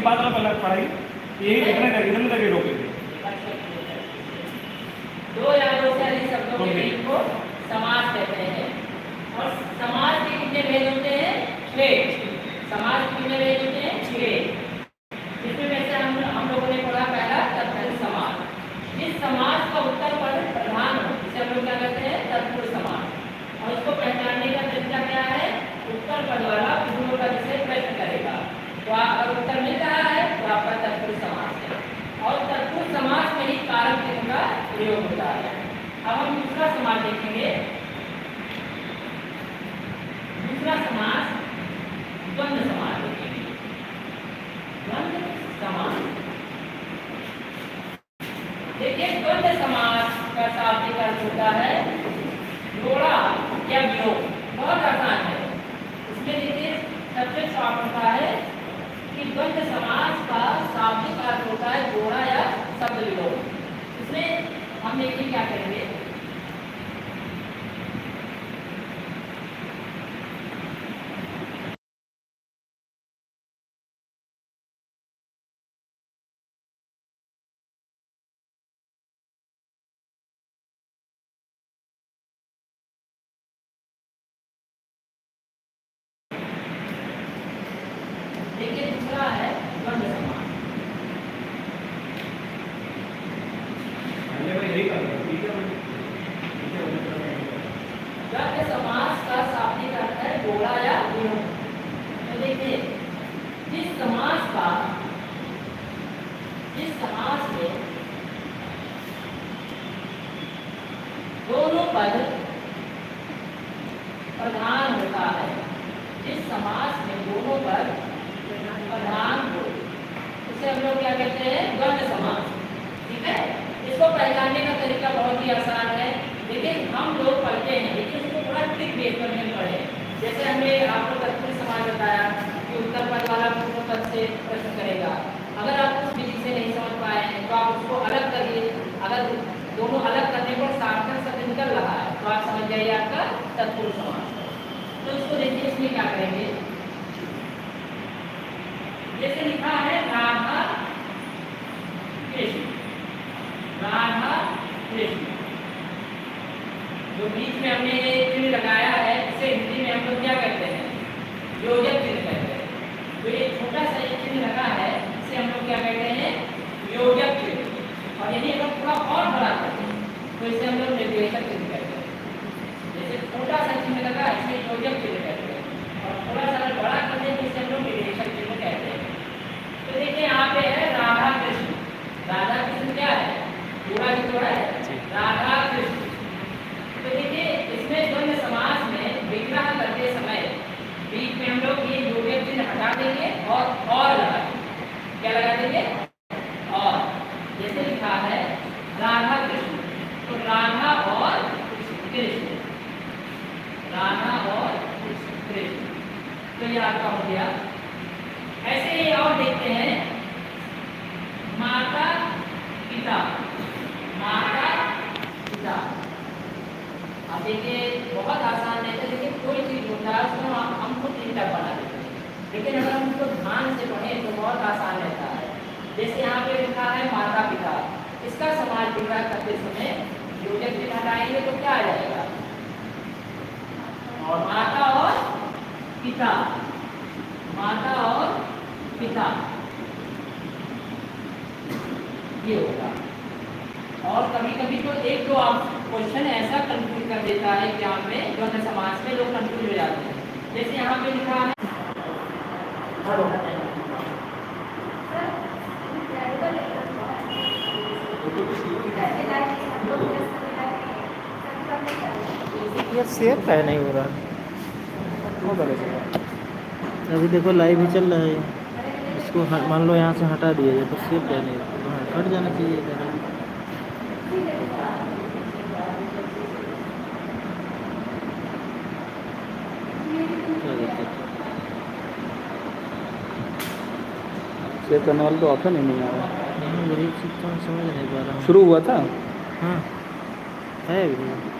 बात ना पहले पढ़ाई ये इतना करके रोके थे। दो या दो से अधिक शब्दों के बीच को समास कहते हैं। और समास के कितने भेद होते हैं? 6। समास के कितने भेद होते हैं? 6। इसमें वैसे हम लोगों ने पढ़ा पहला तत्पुरुष समास। जिस समास का उत्तर पद प्रधान हो इसे हम लोग क्या कहते हैं? तत्पुरुष समास। और इसको पहचानने का तरीका क्या है? उत्तर पद वाला पूर्व पद से प्रश्न करेगा, तो अगर उत्तर मिल रहा है तो आपका तत्पुरुष समास है। और तत्पुरुष समास में ही कारक चिन्ह का प्रयोग होता है। अब हम दूसरा समास देखेंगे। दूसरा समास द्वंद्व समास देखेंगे। द्वंद्व समास देखिए, द्वंद्व समास का शाब्दिक अर्थ होता है जोड़ा या विलोम। बहुत आसान है। इसमें देखिए सबसे शॉर्ट होता है कि द्वंद्व समास का शाब्दिक अर्थ होता है जोड़ा या शब्द विलोम। इसमें हम देखिए क्या करेंगे। देखिए दूसरा है द्वंद्व समास। द्वंद्व समास का शाब्दिक अर्थ है जोड़ा या विलोम। तो देखिए जिस समास में दोनों पद प्रधान होता है, जिस समास में दोनों पद प्रधान हो उसे हम लोग क्या कहते हैं? द्वंद्व समास। ठीक है, इसको पहचानने का तरीका बहुत ही आसान है। लेकिन हम लोग पढ़ते हैं, लेकिन उसको थोड़ा ट्रिक बेस पर नहीं पढ़े। जैसे हमने आपको तत्पुरुष समास बताया कि उत्तर पद वाला पूर्व पद से प्रश्न करेगा। अगर आप उस विधि से नहीं समझ पाए हैं तो आप उसको अलग करिए। अगर दोनों अलग करने पर सार्थक शब्द निकल रहा है तो आप समझ जाइए आपका तत्पुरुष समास। तो इसको देखिए, इसमें क्या करेंगे। जैसे लिखा है राधा कृष्ण, राधा कृष्ण। जो बीच में हमने ये चिन्ह लगाया है इसे हिंदी में हम लोग क्या कहते हैं? योजक चिन्ह कहते हैं। तो ये छोटा सा ये चिन्ह लगा है इसे हम लोग क्या कहते हैं? योजक चिन्ह। और यदि अगर थोड़ा और बड़ा करते हैं तो इसे हम लोग निर्देशक चिन्ह कहते हैं। जैसे छोटा सा चिन्ह लगा इसे योजक चिन्ह कहते हैं, और थोड़ा सा अगर बड़ा करते हैं तो इसे हम लोग निर्देशक चिन्ह कहते हैं। तो देखिए यहाँ पे है राधा कृष्ण। राधा कृष्ण क्या है? पूरा ही तो है राधा कृष्ण। तो देखिए इसमें द्वंद्व समास में विग्रह करते समय बीच में हम लोग ये योजक चिन्ह हटा देंगे और लगा देंगे। क्या लगा देंगे? और। जैसे लिखा है राधा कृष्ण, तो राधा और कृष्ण, राधा और कृष्ण। तो ये आपका हो गया। ऐसे ही और देखते हैं माता पिता, माता पिता। अब देखिए बहुत आसान है, लेकिन कोई चीज होता है उसमें हम खुद चिंता बना देते हैं, लेकिन अगर हम उसको ध्यान से पढ़ें तो बहुत आसान रहता है। जैसे यहाँ पे लिखा है माता पिता, इसका समास विग्रह करते समय योजक चिन्ह हटाएंगे तो क्या आ जाएगा? और माता और पिता, माता और पिता ये होगा। और कभी कभी तो एक दो आप क्वेश्चन ऐसा कंफ्यूज कर देता है एग्जाम में, द्वंद्व समास में लोग कंफ्यूज हो जाते हैं। जैसे यहाँ पे लिखा है यार शेयर का है नहीं हो रहा। अभी देखो लाइव ही चल रहा है, इसको मान लो यहाँ से हटा दिया जाए तो शेयर का नहीं हो रहा। हट जाना चाहिए इधर। शेयर करने वाला तो ऑप्शन ही नहीं आ रहा। मेरी चीज़ तो समझ नहीं पा रहा हूँ। शुरू हुआ था। हाँ है भी।